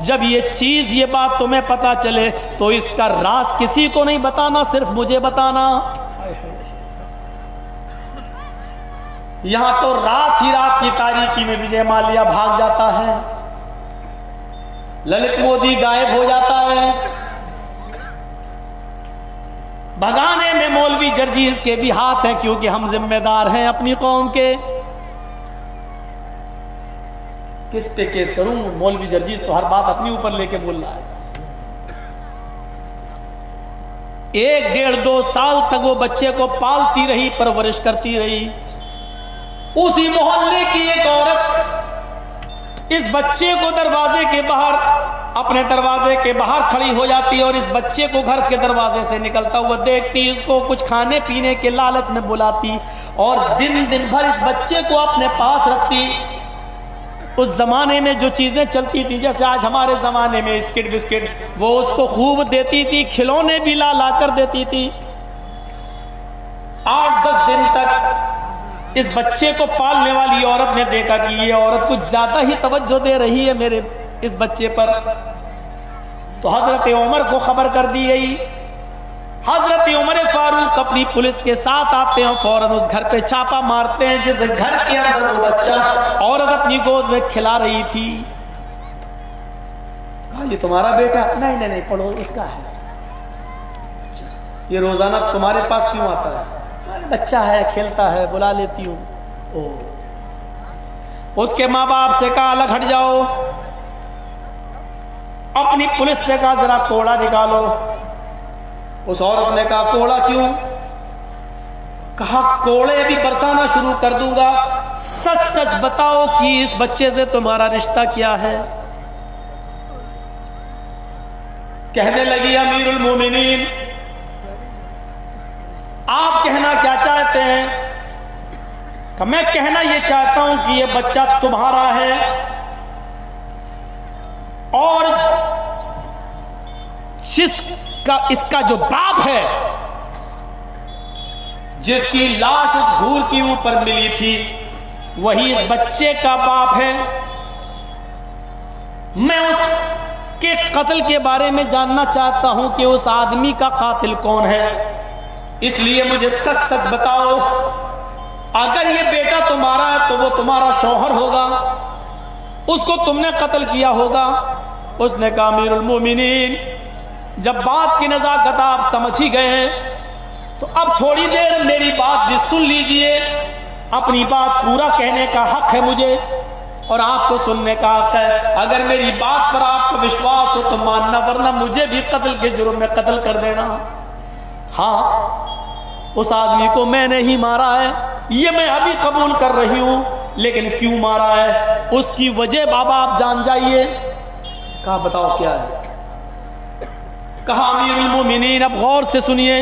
جب یہ چیز یہ بات تمہیں پتا چلے تو اس کا راز کسی کو نہیں بتانا، صرف مجھے بتانا۔ یہاں تو رات ہی رات کی تاریکی میں وجے مالیا بھاگ جاتا ہے، للت مودی غائب ہو جاتا ہے، بھگانے میں مولوی جرجیز کے بھی ہاتھ ہیں، کیونکہ ہم ذمہ دار ہیں اپنی قوم کے۔ کس پہ کیس کروں؟ مولوی جرجیز تو ہر بات اپنی اوپر لے کے بول رہا ہے۔ 1 ڈیڑھ 2 سال تک وہ بچے کو پالتی رہی، پرورش کرتی رہی۔ اسی محلے کی ایک عورت اس بچے کو دروازے کے باہر، اپنے دروازے کے باہر کھڑی ہو جاتی اور اس بچے کو گھر کے دروازے سے نکلتا ہوا دیکھتی، اس کو کچھ کھانے پینے کے لالچ میں بلاتی اور دن بھر اس بچے کو اپنے پاس رکھتی۔ اس زمانے میں جو چیزیں چلتی تھیں، جیسے آج ہمارے زمانے میں اسکٹ بسکٹ، وہ اس کو خوب دیتی تھی، کھلونے بھی لا کر دیتی تھی۔ 8-10 دن تک اس بچے کو پالنے والی عورت نے دیکھا کہ یہ عورت کچھ زیادہ ہی توجہ دے رہی ہے میرے اس بچے پر، تو حضرت عمر کو خبر کر دی گئی۔ حضرت عمر فاروق اپنی پولیس کے ساتھ آتے ہیں، فوراً اس گھر پہ چھاپا مارتے ہیں جس گھر کے اندر وہ بچہ عورت اپنی گود میں کھلا رہی تھی۔ کہا یہ تمہارا بیٹا؟ نہیں پڑھو، اس کا ہے۔ اچھا، یہ روزانہ تمہارے پاس کیوں آتا ہے؟ بچہ ہے، کھیلتا ہے، بلا لیتی ہوں۔ اس کے ماں باپ سے کہا الگ ہٹ جاؤ۔ اپنی پولیس سے کہا ذرا کوڑا نکالو۔ اس عورت نے کہا کوڑا کیوں؟ کہا کوڑے بھی برسانا شروع کر دوں گا، سچ سچ بتاؤ کہ اس بچے سے تمہارا رشتہ کیا ہے؟ کہنے لگی امیر المومنین آپ کہنا کیا چاہتے ہیں؟ کہ میں کہنا یہ چاہتا ہوں کہ یہ بچہ تمہارا ہے اور اس کا جو باپ ہے، جس کی لاش اس گھور کے اوپر ملی تھی، وہی اس بچے کا باپ ہے۔ میں اس کے قتل کے بارے میں جاننا چاہتا ہوں کہ اس آدمی کا قاتل کون ہے، اس لیے مجھے سچ سچ بتاؤ۔ اگر یہ بیٹا تمہارا ہے تو وہ تمہارا شوہر ہوگا، اس کو تم نے قتل کیا ہوگا۔ اس نے کہا امیر المومنین جب بات کی نزاکت آپ سمجھ ہی گئے ہیں تو اب تھوڑی دیر میری بات بھی سن لیجئے۔ اپنی بات پورا کہنے کا حق ہے مجھے اور آپ کو سننے کا حق ہے۔ اگر میری بات پر آپ کو وشواس ہو تو ماننا، ورنہ مجھے بھی قتل کے جرم میں قتل کر دینا۔ ہاں، اس آدمی کو میں نے ہی مارا ہے، یہ میں ابھی قبول کر رہی ہوں، لیکن کیوں مارا ہے اس کی وجہ بابا آپ جان جائیے۔ کہا بتاؤ کیا ہے؟ کہا امیر المومنین اب غور سے سنیے،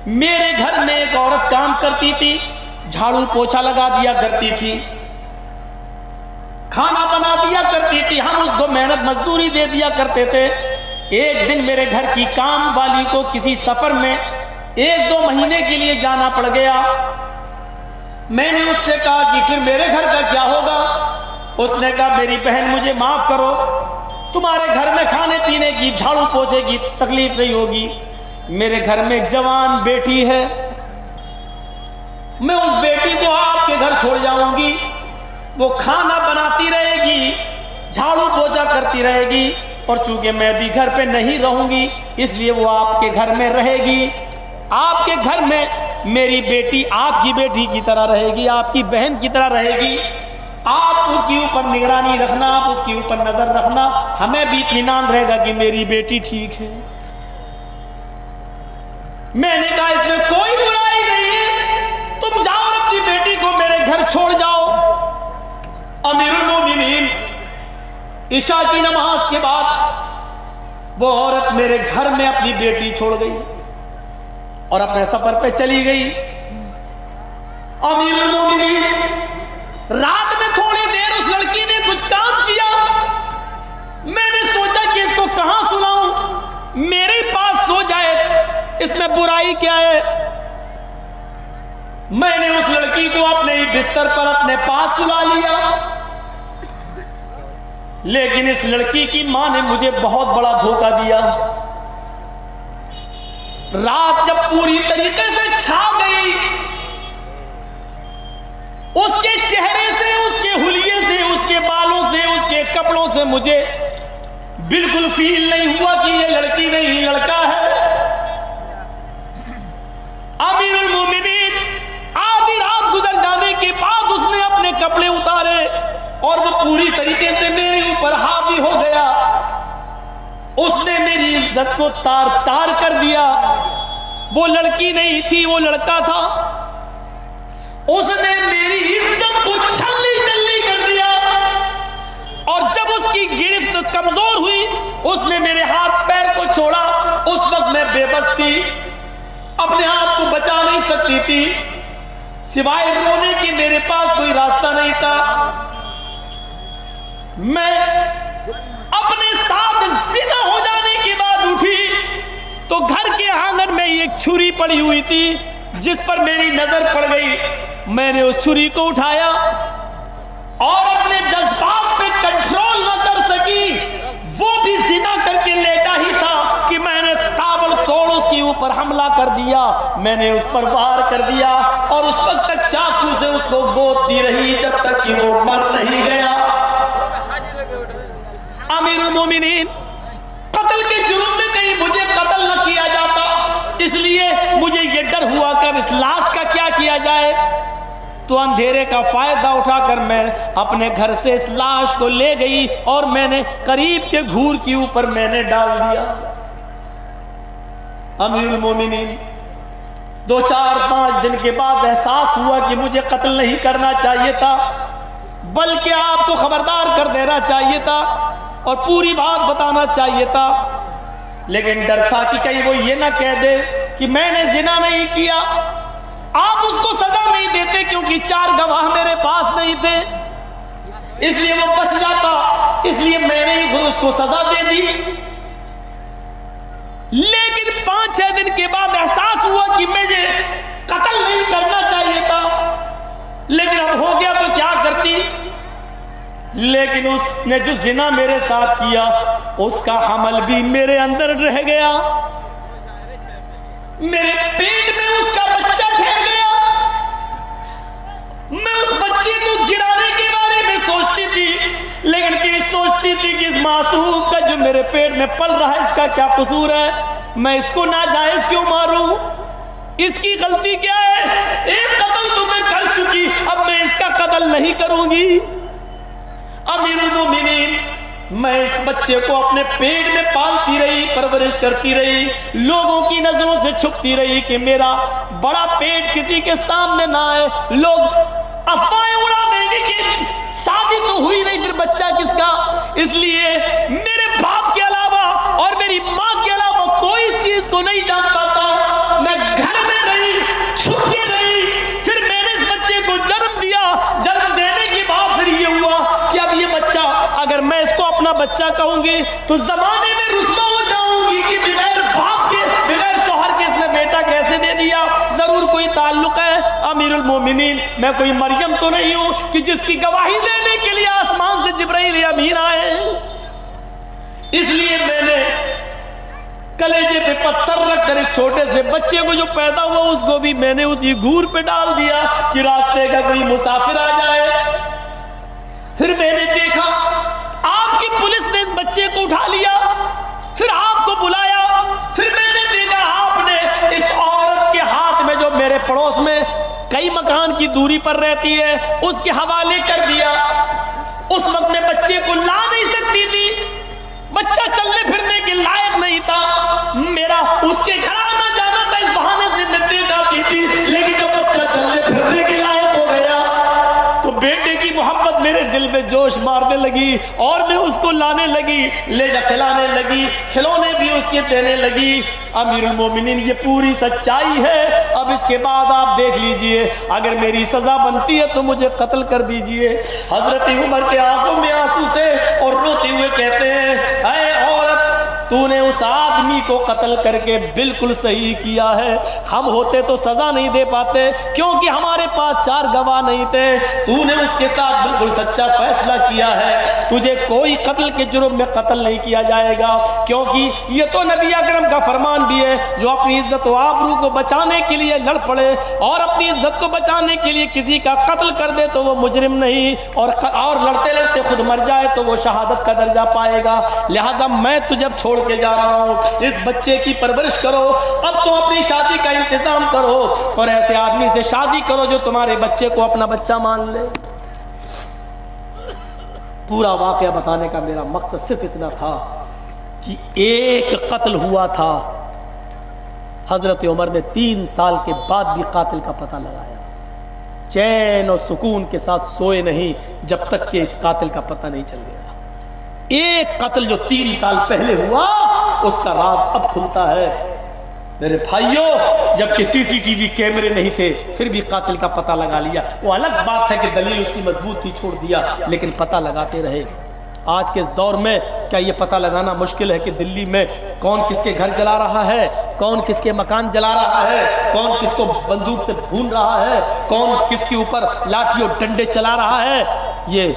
میرے گھر میں ایک عورت کام کرتی تھی، جھاڑو پوچھا لگا دیا کرتی تھی، کھانا بنا دیا کرتی تھی، ہم اس کو محنت مزدوری دے دیا کرتے تھے۔ ایک دن میرے گھر کی کام والی کو کسی سفر میں 1-2 مہینے کے لیے جانا پڑ گیا۔ میں نے اس سے کہا کہ پھر میرے گھر کا کیا ہوگا؟ اس نے کہا میری بہن مجھے معاف کرو، تمہارے گھر میں کھانے پینے کی، جھاڑو پوچھے کی تکلیف نہیں ہوگی، میرے گھر میں ایک جوان بیٹی ہے، میں اس بیٹی کو آپ کے گھر چھوڑ جاؤں گی، وہ کھانا بناتی رہے گی، جھاڑو پوچھا کرتی رہے گی، اور چونکہ میں بھی گھر پہ نہیں رہوں گی اس لیے وہ آپ کے گھر میں رہے گی۔ آپ کے گھر میں میری بیٹی آپ کی بیٹی کی طرح رہے گی، آپ کی بہن کی طرح رہے گی، آپ اس کی اوپر نگرانی رکھنا، آپ اس کی اوپر نظر رکھنا، ہمیں بھی اطمینان رہے گا کہ میری بیٹی ٹھیک ہے۔ میں نے کہا اس میں کوئی برائی نہیں ہے، تم جاؤ اور اپنی بیٹی کو میرے گھر چھوڑ جاؤ۔ امیر المومنین عشاء کی نماز کے بعد وہ عورت میرے گھر میں اپنی بیٹی چھوڑ گئی اور اپنے سفر پہ چلی گئی۔ امیر المومنین رات میں تھوڑی دیر اس لڑکی نے کچھ کام کیا، میں نے سوچا کہ اس کو کہاں سلاؤں، میرے پاس سو جائے، اس میں برائی کیا ہے؟ میں نے اس لڑکی کو اپنے ہی بستر پر اپنے پاس سلا لیا، لیکن اس لڑکی کی ماں نے مجھے بہت بڑا دھوکہ دیا۔ رات جب پوری طریقے سے چھا گئی، اس کے چہرے سے، اس کے حلیے سے، اس کے بالوں سے، اس کے کپڑوں سے مجھے بالکل فیل نہیں ہوا کہ یہ لڑکی نہیں لڑکا ہے۔ امیر المومنین آدھی رات گزر جانے کے بعد اس نے اپنے کپڑے اتارے اور وہ پوری طریقے سے میرے اوپر حاوی ہو گیا۔ اس نے میری عزت کو تار تار کر دیا۔ وہ لڑکی نہیں تھی، وہ لڑکا تھا۔ اس نے میری عزت کو چھلی چھلی کر دیا، اور جب اس کی گرفت کمزور ہوئی، اس نے میرے ہاتھ پیر کو چھوڑا۔ اس وقت میں بے بس تھی، اپنے آپ کو بچا نہیں سکتی تھی، سوائے رونے کی میرے پاس کوئی راستہ نہیں تھا۔ میں اپنے ساتھ زنا ہو جانے کے بعد اٹھی تو گھر کے آنگن میں ایک چھری پڑی ہوئی تھی جس پر میری نظر پڑ گئی۔ میں نے اس چھری کو اٹھایا اور اپنے جذبات پہ کنٹرول نہ کر سکی، وہ بھی زنا کر کے لیٹا ہی تھا کہ میں نے تابڑ توڑ اس کے اوپر حملہ کر دیا۔ میں نے اس پر وار کر دیا اور اس وقت تک چاقو سے اس کو گوتتی رہی جب تک کہ وہ مر نہیں گیا۔ امیر المومنین، قتل کے جرم میں کہیں مجھے قتل نہ کیا جاتا، اس لیے مجھے یہ ڈر ہوا کہ اب اس لاش کا کیا کیا جائے۔ تو اندھیرے کا فائدہ اٹھا کر میں اپنے گھر سے اس لاش کو لے گئی اور میں نے قریب کے گھور کے اوپر میں نے ڈال دیا۔ امیر المومنین، 2-4-5 دن کے بعد احساس ہوا کہ مجھے قتل نہیں کرنا چاہیے تھا، بلکہ آپ کو خبردار کر دینا چاہیے تھا اور پوری بات بتانا چاہیے تھا، لیکن ڈر تھا کہ کہیں وہ یہ نہ کہہ دے کہ میں نے زنا نہیں کیا۔ آپ اس کو سزا نہیں دیتے کیونکہ 4 گواہ میرے پاس نہیں تھے، اس لیے وہ بچ جاتا، اس لیے میں نے ہی خود اس کو سزا دے دی۔ لیکن 5-6 دن کے بعد احساس ہوا کہ مجھے قتل نہیں کرنا چاہیے تھا، لیکن اب ہو گیا تو کیا کرتی۔ لیکن اس نے جو زنا میرے ساتھ کیا اس کا حمل بھی میرے اندر رہ گیا، میرے پیٹ میں اس کا بچہ ٹھہر گیا۔ میں اس بچے کو گرانے کے بارے میں سوچتی تھی، لیکن یہ سوچتی تھی کہ اس معصوم کا جو میرے پیٹ میں پل رہا ہے اس کا کیا قصور ہے، میں اس کو ناجائز کیوں ماروں، اس کی غلطی کیا ہے، ایک قتل تو میں کر چکی، اب میں اس کا قتل نہیں کروں گی۔ امیر المومنین، میں اس بچے کو اپنے پیٹ میں پالتی رہی، پرورش کرتی رہی، لوگوں کی نظروں سے چھپتی رہی کہ میرا بڑا پیٹ کسی کے سامنے نہ آئے، لوگ افواہیں اڑا دیں گے کہ شادی تو ہوئی نہیں پھر بچہ کس کا۔ اس لیے میرے باپ کے علاوہ اور میری ماں کے علاوہ کوئی اس چیز کو نہیں جانتا تھا۔ میں گھر میں رہی، چھپ کے رہی، پھر میں نے اس بچے کو جنم دیا۔ جنم دینے کے بعد پھر یہ ہوا کہ اب یہ بچہ، اگر میں اس کو اپنا بچہ کہوں گی تو زمانے میں رسوا ہو جاؤں گی کہ بغیر باپ کے، بغیر شوہر کے اس نے بیٹا کیسے دے دیا، ضرور کوئی تعلق ہے۔ امیر المومنین، میں کوئی مریم تو نہیں ہوں کہ جس کی گواہی دینے کے لیے آسمان سے جبرائیل امین آئے۔ اس لیے میں نے کلیجے پہ پتھر رکھ کر اس چھوٹے سے بچے کو جو پیدا ہوا اس کو بھی میں نے اسی گھور پہ ڈال دیا کہ راستے کا کوئی مسافر آ جائے۔ پھر میں نے دیکھا آپ کی پولیس نے اس بچے کو اٹھا لیا، پھر آپ کو بلایا، پھر میں نے دیکھا آپ نے اس عورت کے ہاتھ میں جو میرے پڑوس میں کئی مکان کی دوری پر رہتی ہے اس کے حوالے کر دیا۔ اس وقت میں بچے کو لا نہیں سکتی تھی، بچہ چلنے پھرنے کے لائق نہیں تھا، میرا اس کے گھر آنا جانا تھا، اس بہانے سے میں دیکھ آتی تھی، لیکن جب بچہ چلنے پھرنے کے لائق ہو گیا تو بیٹے کی محبت میرے دل میں جوش مارنے لگی اور میں اس کو لانے لگی، لے جا کھلانے لگی، کھلونے بھی اس کے دینے لگی۔ امیر المومنین، یہ پوری سچائی ہے۔ اب اس کے بعد آپ دیکھ لیجئے، اگر میری سزا بنتی ہے تو مجھے قتل کر دیجئے۔ حضرت عمر کے آنکھوں میں آنسو تھے اور روتے ہوئے کہتے ہیں، اے عورت، تو نے اس آدمی کو قتل کر کے بالکل صحیح کیا ہے، ہم ہوتے تو سزا نہیں دے پاتے کیونکہ ہمارے پاس 4 گواہ نہیں تھے، تو نے اس کے ساتھ بالکل سچا فیصلہ کیا ہے، تجھے کوئی قتل کے جرم میں قتل نہیں کیا جائے گا، کیونکہ یہ تو نبی اکرم کا فرمان بھی ہے، جو اپنی عزت و آبرو کو بچانے کے لیے لڑ پڑے اور اپنی عزت کو بچانے کے لیے کسی کا قتل کر دے تو وہ مجرم نہیں، اور لڑتے لڑتے خود مر جائے تو وہ شہادت کا درجہ پائے گا۔ لہٰذا میں تجھے اب چھوڑ کے جا رہا ہوں، اس بچے کی پرورش کرو، اب تو اپنی شادی کا انتظام کرو اور ایسے آدمی سے شادی کرو جو تمہارے بچے کو اپنا بچہ مان لے۔ پورا واقعہ بتانے کا میرا مقصد صرف اتنا تھا کہ ایک قتل ہوا تھا، حضرت عمر نے 3 سال کے بعد بھی قاتل کا پتہ لگایا، چین اور سکون کے ساتھ سوئے نہیں جب تک کہ اس قاتل کا پتہ نہیں چل گیا۔ ایک قتل جو 3 سال پہلے ہوا اس کا راز اب کھلتا ہے میرے بھائیوں، جبکہ CCTV کیمرے نہیں تھے پھر بھی قاتل کا پتہ لگا لیا۔ وہ الگ بات ہے کہ دلیل اس کی مضبوط تھی چھوڑ دیا، لیکن پتہ لگاتے رہے۔ آج کے اس دور میں کیا یہ پتہ لگانا مشکل ہے کہ دلی میں کون کس کے گھر جلا رہا ہے، کون کس کے مکان جلا رہا ہے، کون کس کو بندوق سے بھون رہا ہے، کون کس کے اوپر لاٹھی اور ڈنڈے چلا رہا ہے؟ یہ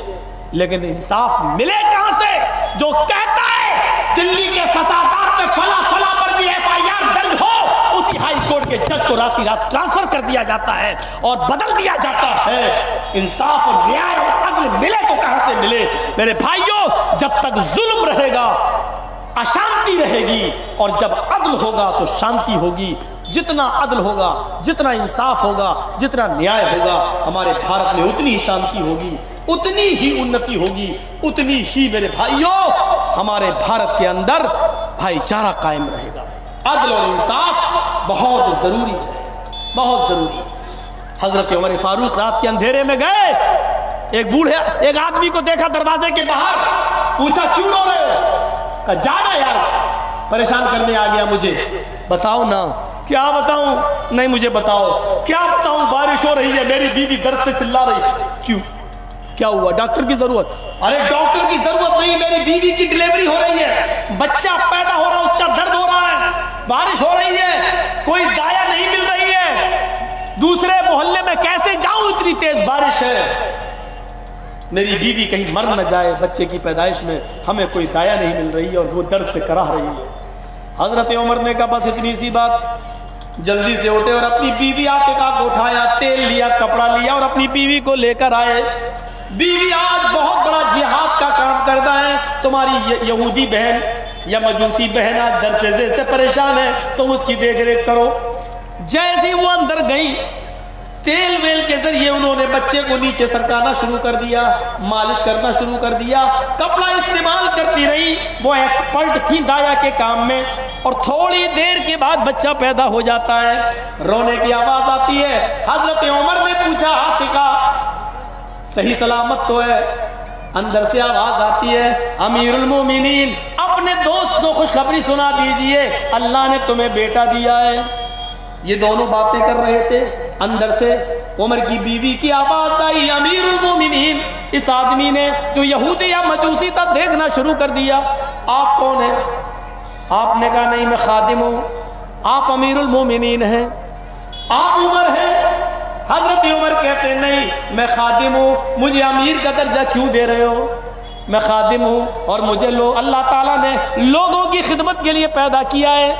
لیکن انصاف ملے کہاں سے جو کہتا ہے دلی کے فسادات میں فلاں فلاں پر بھی FIR درج ہو، اسی ہائی کورٹ کے جج کو رات ٹرانسفر کر دیا جاتا ہے اور بدل دیا جاتا ہے۔ انصاف اور نیائے اور عدل ملے تو کہاں سے ملے؟ میرے بھائیوں، جب تک ظلم رہے گا اشانتی رہے گی، اور جب عدل ہوگا تو شانتی ہوگی۔ جتنا عدل ہوگا، جتنا انصاف ہوگا، جتنا نیائے ہوگا، ہمارے بھارت میں اتنی ہی شانتی ہوگی، اتنی ہی انتی ہوگی، اتنی ہی میرے بھائیوں ہمارے بھارت کے اندر بھائی چارہ قائم رہے گا۔ عدل اور انصاف بہت ضروری ہے، بہت ضروری ہے۔ حضرت عمر فاروق رات کے اندھیرے میں گئے، ایک آدمی کو دیکھا دروازے کے باہر، پوچھا کیوں رو رہے ہو؟ کہا جانا یار، پریشان کرنے آ گیا مجھے۔ بتاؤ نا۔ کیا بتاؤں؟ نہیں مجھے بتاؤ۔ کیا بتاؤں؟ بارش ہو رہی ہے، میری بیوی درد سے چلا رہی۔ کیوں؟ کیا ہوا؟ ڈاکٹر کی ضرورت؟ ارے ڈاکٹر کی ضرورت نہیں، میری بیوی کی ڈیلیوری ہو رہی ہے، بچہ پیدا ہو رہا ہے، اس کا درد ہو رہا ہے، بارش ہو رہی ہے، کوئی دایا نہیں مل رہی ہے، دوسرے محلے میں کیسے جاؤں، اتنی تیز بارش ہے، میری بیوی کہیں مر نہ جائے بچے کی پیدائش میں، ہمیں کوئی دایا نہیں مل رہی ہے اور وہ درد سے کراہ رہی ہے۔ حضرت عمر نے کہا بس اتنی سی بات۔ جلدی سے اٹھے اور اپنی بیوی عاتقہ کو اٹھایا، تیل لیا، کپڑا لیا اور اپنی بیوی کو لے کر آئے۔ بیوی آج بہت بڑا جہاد کا کام کرتا ہے، تمہاری یہودی بہن یا مجوسی بہن آج درد سے پریشان ہے، تم اس کی دیکھ ریکھ کرو۔ جیسے وہ اندر گئی، تیل ویل کے ذریعے انہوں نے بچے کو نیچے سرکانا شروع کر دیا، مالش کرنا شروع کر دیا، کپڑا استعمال کرتی رہی۔ وہ ایکسپرٹ تھی دایا کے کام میں، اور تھوڑی دیر کے بعد بچہ پیدا ہو جاتا ہے، رونے کی آواز آتی ہے۔ حضرت عمر نے پوچھا عاتقہ صحیح سلامت تو ہے؟ اندر سے آواز آتی ہے امیر المومنین اپنے دوست کو خوشخبری سنا دیجئے، اللہ نے تمہیں بیٹا دیا ہے۔ یہ دونوں باتیں کر رہے تھے، اندر سے عمر کی بیوی کی آواز آئی امیر المومنین۔ اس آدمی نے جو یہودی یا مجوسی تھا دیکھنا شروع کر دیا، آپ کون ہیں؟ آپ نے کہا نہیں میں خادم ہوں۔ آپ امیر المومنین ہیں؟ آپ عمر ہیں؟ حضرت عمر کہتے نہیں میں خادم ہوں، مجھے امیر کا درجہ کیوں دے رہے ہو؟ میں خادم ہوں اور مجھے اللہ تعالیٰ نے لوگوں کی خدمت کے لیے پیدا کیا ہے۔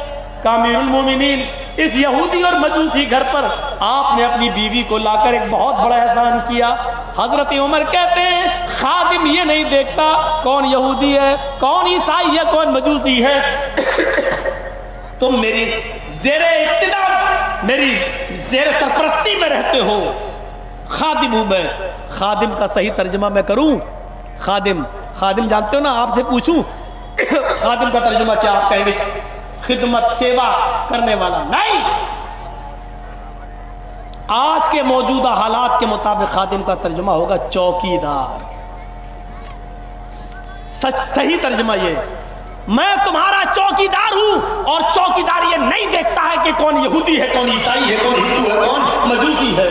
کہ امیر المومنین اس یہودی اور مجوسی گھر پر آپ نے اپنی بیوی کو لا کر ایک بہت بڑا احسان کیا۔ حضرت عمر کہتے ہیں خادم یہ نہیں دیکھتا کون یہودی ہے، کون عیسائی ہے، کون مجوسی ہے، تم میری زیر اقتدار، میری زیر سرپرستی میں رہتے ہو، خادم ہوں میں۔ خادم کا صحیح ترجمہ میں کروں؟ خادم جانتے ہو نا، آپ سے پوچھوں خادم کا ترجمہ کیا آپ کہیں گے؟ خدمت، سیوا کرنے والا نہیں۔ آج کے موجودہ حالات کے مطابق خادم کا ترجمہ ہوگا چوکیدار۔ صحیح ترجمہ یہ، میں تمہارا چوکیدار ہوں، اور چوکیدار یہ نہیں دیکھتا ہے کہ کون یہودی ہے، کون عیسائی ہے، کون ہندو ہے، کون مجوسی ہے،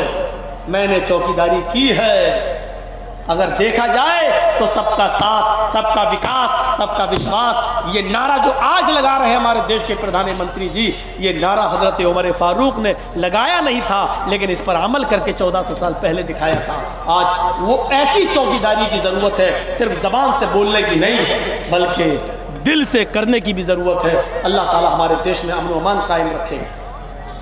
میں نے چوکیداری کی ہے۔ اگر دیکھا جائے تو سب کا ساتھ، سب کا وکاس، سب کا وشواس، یہ نعرہ جو آج لگا رہے ہیں ہمارے دیش کے پردھان منتری جی، یہ نعرہ حضرت عمر فاروق نے لگایا نہیں تھا، لیکن اس پر عمل کر کے 1400 سال پہلے دکھایا تھا۔ آج وہ ایسی چوکیداری کی ضرورت ہے، صرف زبان سے بولنے کی نہیں بلکہ دل سے کرنے کی بھی ضرورت ہے۔ اللہ تعالی ہمارے دیش میں امن و امان قائم رکھے۔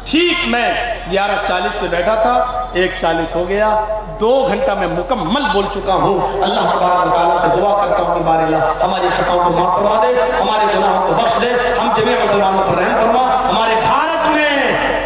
ٹھیک میں 11:40 پہ بیٹھا تھا، 1:40 ہو گیا، 2 گھنٹہ میں مکمل بول چکا ہوں۔ اللہ تبارک و تعالیٰ سے دعا کرتا ہوں کہ بار اللہ ہماری خطاؤں کو معاف فرما دے، ہمارے گناہوں کو بخش دے، ہم جميع مسلمانوں پر رحم فرما۔ ہمارے بھارت میں